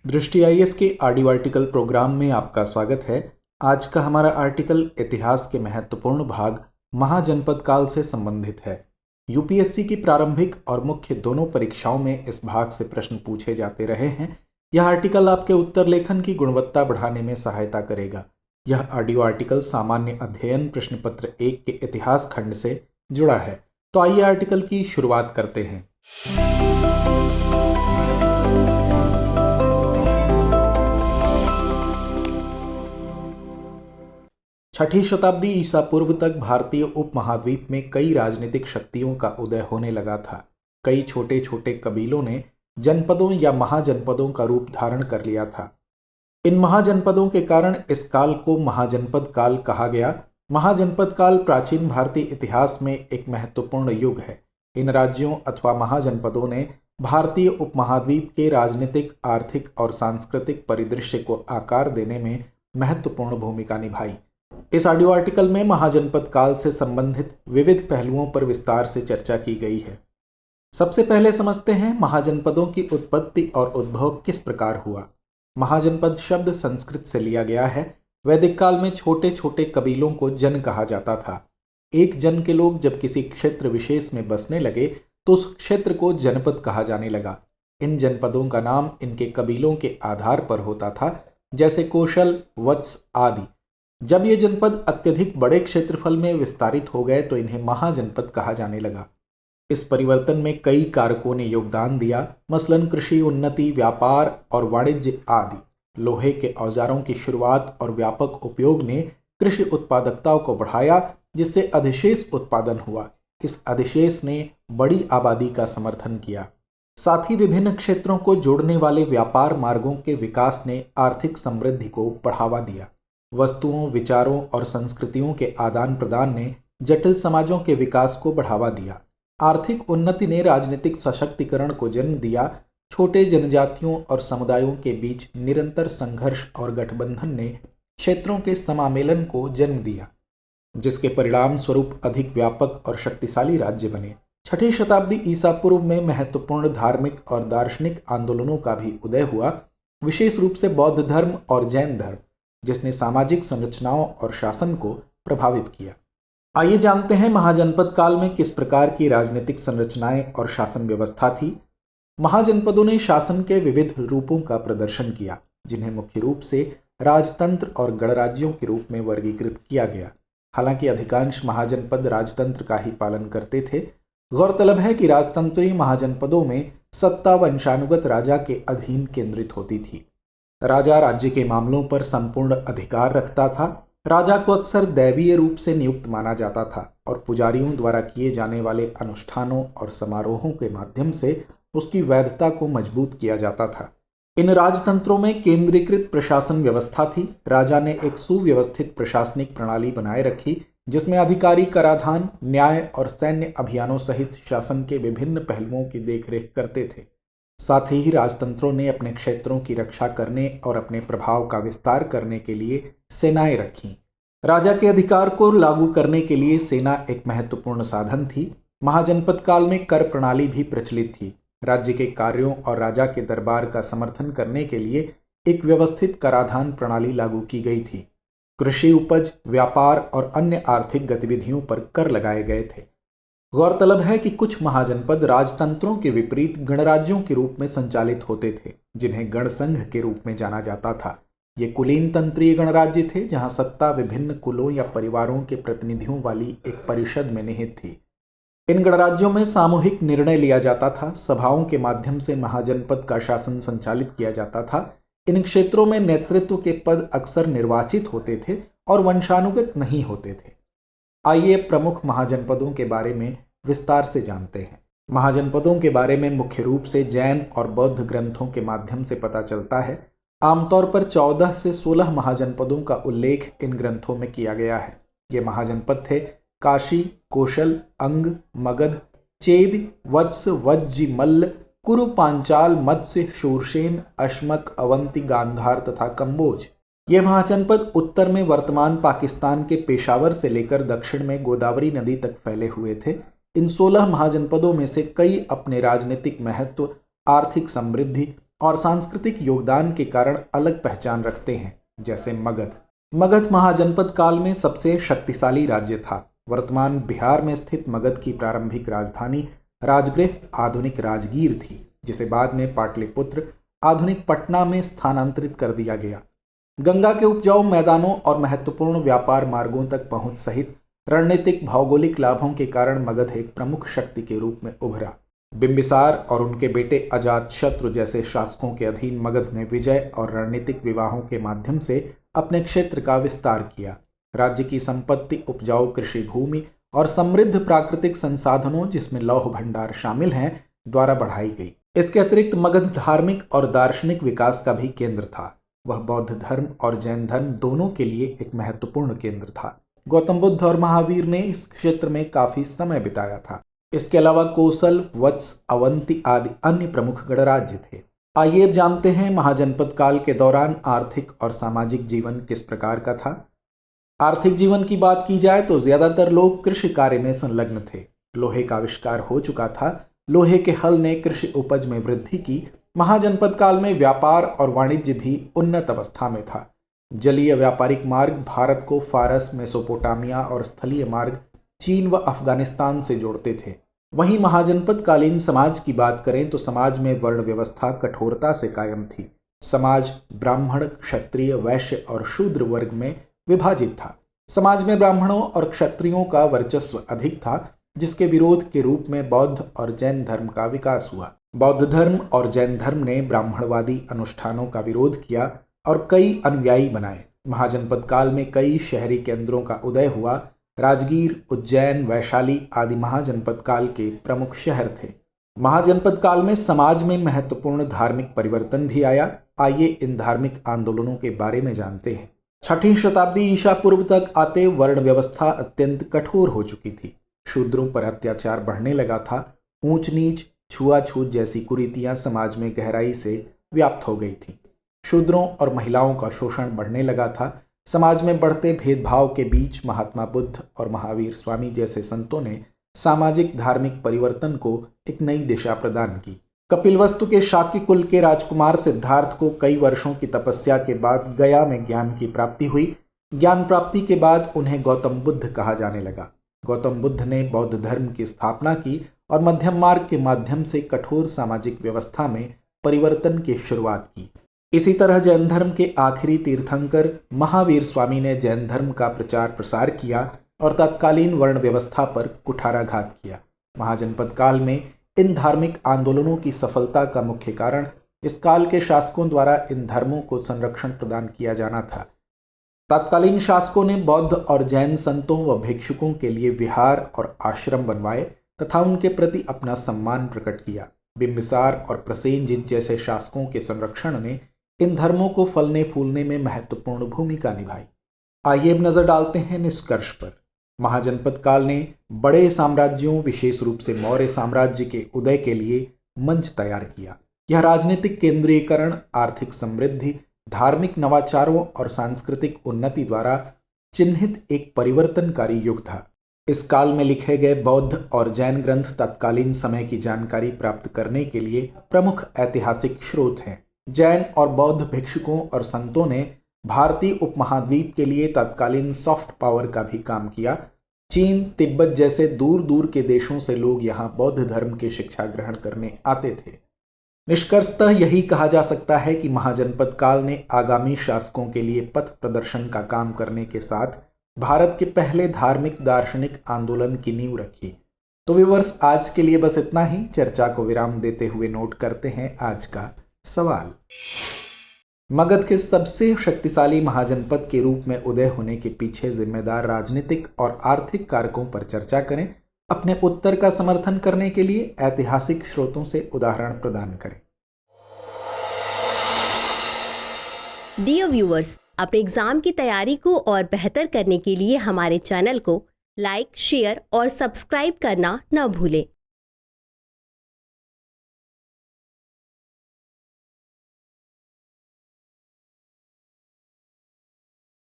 दृष्टि आईएएस के audio article programme में आपका स्वागत है। आज का हमारा आर्टिकल इतिहास के महत्वपूर्ण भाग महाजनपद काल से संबंधित है। यूपीएससी की प्रारंभिक और मुख्य दोनों परीक्षाओं में इस भाग से प्रश्न पूछे जाते रहे हैं। यह आर्टिकल आपके उत्तर लेखन की गुणवत्ता बढ़ाने में सहायता करेगा। यह ऑडियो आर्टिकल सामान्य अध्ययन प्रश्न पत्र 1 के इतिहास खंड से जुड़ा है। तो आइए आर्टिकल की शुरुआत करते हैं। छठी शताब्दी ईसा पूर्व तक भारतीय उपमहाद्वीप में कई राजनीतिक शक्तियों का उदय होने लगा था। कई छोटे छोटे कबीलों ने जनपदों या महाजनपदों का रूप धारण कर लिया था। इन महाजनपदों के कारण इस काल को महाजनपद काल कहा गया। महाजनपद काल प्राचीन भारतीय इतिहास में एक महत्वपूर्ण युग है। इन राज्यों अथवा महाजनपदों ने भारतीय उपमहाद्वीप के राजनीतिक, आर्थिक और सांस्कृतिक परिदृश्य को आकार देने में महत्वपूर्ण भूमिका निभाई। इस ऑडियो आर्टिकल में महाजनपद काल से संबंधित विविध पहलुओं पर विस्तार से चर्चा की गई है। सबसे पहले समझते हैं महाजनपदों की उत्पत्ति और उद्भव किस प्रकार हुआ। महाजनपद शब्द संस्कृत से लिया गया है। वैदिक काल में छोटे छोटे कबीलों को जन कहा जाता था। एक जन के लोग जब किसी क्षेत्र विशेष में बसने लगे तो उस क्षेत्र को जनपद कहा जाने लगा। इन जनपदों का नाम इनके कबीलों के आधार पर होता था, जैसे कौशल, वत्स आदि। जब ये जनपद अत्यधिक बड़े क्षेत्रफल में विस्तारित हो गए तो इन्हें महाजनपद कहा जाने लगा। इस परिवर्तन में कई कारकों ने योगदान दिया, मसलन कृषि उन्नति, व्यापार और वाणिज्य आदि। लोहे के औजारों की शुरुआत और व्यापक उपयोग ने कृषि उत्पादकता को बढ़ाया, जिससे अधिशेष उत्पादन हुआ। इस अधिशेष ने बड़ी आबादी का समर्थन किया। साथ ही विभिन्न क्षेत्रों को जोड़ने वाले व्यापार मार्गों के विकास ने आर्थिक समृद्धि को बढ़ावा दिया। वस्तुओं, विचारों और संस्कृतियों के आदान प्रदान ने जटिल समाजों के विकास को बढ़ावा दिया। आर्थिक उन्नति ने राजनीतिक सशक्तिकरण को जन्म दिया। छोटे जनजातियों और समुदायों के बीच निरंतर संघर्ष और गठबंधन ने क्षेत्रों के समामेलन को जन्म दिया, जिसके परिणाम स्वरूप अधिक व्यापक और शक्तिशाली राज्य बने। छठी शताब्दी ईसा पूर्व में महत्वपूर्ण धार्मिक और दार्शनिक आंदोलनों का भी उदय हुआ, विशेष रूप से बौद्ध धर्म और जैन धर्म, जिसने सामाजिक संरचनाओं और शासन को प्रभावित किया। आइए जानते हैं महाजनपद काल में किस प्रकार की राजनीतिक संरचनाएं और शासन व्यवस्था थी। महाजनपदों ने शासन के विविध रूपों का प्रदर्शन किया, जिन्हें मुख्य रूप से राजतंत्र और गणराज्यों के रूप में वर्गीकृत किया गया। हालांकि अधिकांश महाजनपद राजतंत्र का ही पालन करते थे। गौरतलब है कि राजतंत्रीय महाजनपदों में सत्ता वंशानुगत राजा के अधीन केंद्रित होती थी। राजा राज्य के मामलों पर संपूर्ण अधिकार रखता था। राजा को अक्सर दैवीय रूप से नियुक्त माना जाता था और पुजारियों द्वारा किए जाने वाले अनुष्ठानों और समारोहों के माध्यम से उसकी वैधता को मजबूत किया जाता था। इन राजतंत्रों में केंद्रीकृत प्रशासन व्यवस्था थी। राजा ने एक सुव्यवस्थित प्रशासनिक प्रणाली बनाए रखी, जिसमें अधिकारी कराधान, न्याय और सैन्य अभियानों सहित शासन के विभिन्न पहलुओं की देखरेख करते थे। साथ ही राजतंत्रों ने अपने क्षेत्रों की रक्षा करने और अपने प्रभाव का विस्तार करने के लिए सेनाएं रखीं। राजा के अधिकार को लागू करने के लिए सेना एक महत्वपूर्ण साधन थी। महाजनपद काल में कर प्रणाली भी प्रचलित थी। राज्य के कार्यों और राजा के दरबार का समर्थन करने के लिए एक व्यवस्थित कराधान प्रणाली लागू की गई थी। कृषि उपज, व्यापार और अन्य आर्थिक गतिविधियों पर कर लगाए गए थे। गौरतलब है कि कुछ महाजनपद राजतंत्रों के विपरीत गणराज्यों के रूप में संचालित होते थे, जिन्हें गणसंघ के रूप में जाना जाता था। ये कुलीन तंत्रीय गणराज्य थे, जहां सत्ता विभिन्न कुलों या परिवारों के प्रतिनिधियों वाली एक परिषद में निहित थी। इन गणराज्यों में सामूहिक निर्णय लिया जाता था। सभाओं के माध्यम से महाजनपद का शासन संचालित किया जाता था। इन क्षेत्रों में नेतृत्व के पद अक्सर निर्वाचित होते थे और वंशानुगत नहीं होते थे। आइए प्रमुख महाजनपदों के बारे में विस्तार से जानते हैं। महाजनपदों के बारे में मुख्य रूप से जैन और बौद्ध ग्रंथों के माध्यम से पता चलता है। आमतौर पर 14 से 16 महाजनपदों का उल्लेख इन ग्रंथों में किया गया है। ये महाजनपद थे काशी, कौशल, अंग, मगध, चेद, वत्स, वज्जी, मल्ल, कुरु, पांचाल, मत्स्य, शूरसेन, अश्मक, अवंती, गांधार तथा कंबोज। ये महाजनपद उत्तर में वर्तमान पाकिस्तान के पेशावर से लेकर दक्षिण में गोदावरी नदी तक फैले हुए थे। इन 16 महाजनपदों में से कई अपने राजनीतिक महत्व, आर्थिक समृद्धि और सांस्कृतिक योगदान के कारण अलग पहचान रखते हैं, जैसे मगध। मगध महाजनपद काल में सबसे शक्तिशाली राज्य था। वर्तमान बिहार में स्थित मगध की प्रारंभिक राजधानी राजगृह आधुनिक राजगीर थी, जिसे बाद में पाटलिपुत्र आधुनिक पटना में स्थानांतरित कर दिया गया। गंगा के उपजाऊ मैदानों और महत्वपूर्ण व्यापार मार्गों तक पहुंच सहित रणनीतिक भौगोलिक लाभों के कारण मगध एक प्रमुख शक्ति के रूप में उभरा। बिंबिसार और उनके बेटे अजातशत्रु जैसे शासकों के अधीन मगध ने विजय और रणनीतिक विवाहों के माध्यम से अपने क्षेत्र का विस्तार किया। राज्य की संपत्ति, उपजाऊ कृषि भूमि और समृद्ध प्राकृतिक संसाधनों, जिसमें लौह भंडार शामिल हैं, द्वारा बढ़ाई गई। इसके अतिरिक्त मगध धार्मिक और दार्शनिक विकास का भी केंद्र था। वह बौद्ध धर्म और जैन धर्म दोनों के लिए एक महत्वपूर्ण केंद्र था। गौतम बुद्ध और महावीर ने इस क्षेत्र में काफी समय बिताया था। इसके अलावा कोसल, वत्स, अवंती आदि अन्य प्रमुख गणराज्य थे। आइए अब जानते हैं महाजनपद काल के दौरान आर्थिक और सामाजिक जीवन किस प्रकार का था। आर्थिक जीवन की बात की जाए तो ज्यादातर लोग कृषि कार्य में संलग्न थे। लोहे का आविष्कार हो चुका था। लोहे के हल ने कृषि उपज में वृद्धि की। महाजनपद काल में व्यापार और वाणिज्य भी उन्नत अवस्था में था। जलीय व्यापारिक मार्ग भारत को फारस, मेसोपोटामिया और स्थलीय मार्ग चीन व अफगानिस्तान से जोड़ते थे। वहीं महाजनपद कालीन समाज की बात करें तो समाज में वर्ण व्यवस्था कठोरता से कायम थी। समाज ब्राह्मण, क्षत्रिय, वैश्य और शूद्र वर्ग में विभाजित था। समाज में ब्राह्मणों और क्षत्रियों का वर्चस्व अधिक था, जिसके विरोध के रूप में बौद्ध और जैन धर्म का विकास हुआ। बौद्ध धर्म और जैन धर्म ने ब्राह्मणवादी अनुष्ठानों का विरोध किया और कई अनुयायी बनाए। महाजनपद काल में कई शहरी केंद्रों का उदय हुआ। राजगीर, उज्जैन, वैशाली आदि महाजनपद काल के प्रमुख शहर थे। महाजनपद काल में समाज में महत्वपूर्ण धार्मिक परिवर्तन भी आया। आइए इन धार्मिक आंदोलनों के बारे में जानते हैं। 6वीं शताब्दी ईसा पूर्व तक आते वर्ण व्यवस्था अत्यंत कठोर हो चुकी थी। शूद्रों पर अत्याचार बढ़ने लगा था। ऊंच नीच, छुआछूत जैसी कुरीतियां समाज में गहराई से व्याप्त हो गई थी। शूद्रों और महिलाओं का शोषण बढ़ने लगा था। समाज में बढ़ते भेदभाव के बीच महात्मा बुद्ध और महावीर स्वामी जैसे संतों ने सामाजिक धार्मिक परिवर्तन को एक नई दिशा प्रदान की। कपिलवस्तु के शाक्य कुल के राजकुमार सिद्धार्थ को कई वर्षों की तपस्या के बाद गया में ज्ञान की प्राप्ति हुई। ज्ञान प्राप्ति के बाद उन्हें गौतम बुद्ध कहा जाने लगा। गौतम बुद्ध ने बौद्ध धर्म की स्थापना की और मध्यम मार्ग के माध्यम से कठोर सामाजिक व्यवस्था में परिवर्तन की शुरुआत की। इसी तरह जैन धर्म के आखिरी तीर्थंकर महावीर स्वामी ने जैन धर्म का प्रचार प्रसार किया और तत्कालीन वर्ण व्यवस्था पर कुठाराघात किया। महाजनपद काल में इन धार्मिक आंदोलनों की सफलता का मुख्य कारण इस काल के शासकों द्वारा इन धर्मों को संरक्षण प्रदान किया जाना था। तत्कालीन शासकों ने बौद्ध और जैन संतों व भिक्षुकों के लिए विहार और आश्रम बनवाए तथा उनके प्रति अपना सम्मान प्रकट किया। बिंबिसार और प्रसेनजित जैसे शासकों के संरक्षण ने इन धर्मों को फलने फूलने में महत्वपूर्ण भूमिका निभाई। आइए अब नजर डालते हैं निष्कर्ष पर। महाजनपद काल ने बड़े साम्राज्यों, विशेष रूप से मौर्य साम्राज्य के उदय के लिए मंच तैयार किया। यह राजनीतिक केंद्रीकरण, आर्थिक समृद्धि, धार्मिक नवाचारों और सांस्कृतिक उन्नति द्वारा चिन्हित एक परिवर्तनकारी युग था। इस काल में लिखे गए बौद्ध और जैन ग्रंथ तत्कालीन समय की जानकारी प्राप्त करने के लिए प्रमुख ऐतिहासिक स्रोत हैं। जैन और बौद्ध भिक्षुकों और संतों ने भारतीय उपमहाद्वीप के लिए तत्कालीन सॉफ्ट पावर का भी काम किया। चीन, तिब्बत जैसे दूर दूर के देशों से लोग यहाँ बौद्ध धर्म की शिक्षा ग्रहण करने आते थे। निष्कर्षतः यही कहा जा सकता है कि महाजनपद काल ने आगामी शासकों के लिए पथ प्रदर्शन का काम करने के साथ भारत के पहले धार्मिक दार्शनिक आंदोलन की नींव रखी। तो व्यूअर्स, आज के लिए बस इतना ही। चर्चा को विराम देते हुए नोट करते हैं आज का सवाल। मगध के सबसे शक्तिशाली महाजनपद के रूप में उदय होने के पीछे जिम्मेदार राजनीतिक और आर्थिक कारकों पर चर्चा करें। अपने उत्तर का समर्थन करने के लिए ऐतिहासिक स्रोतों से उदाहरण प्रदान करें। डियर व्यूअर्स, अपने एग्जाम की तैयारी को और बेहतर करने के लिए हमारे चैनल को लाइक, शेयर और सब्सक्राइब करना न भूलें।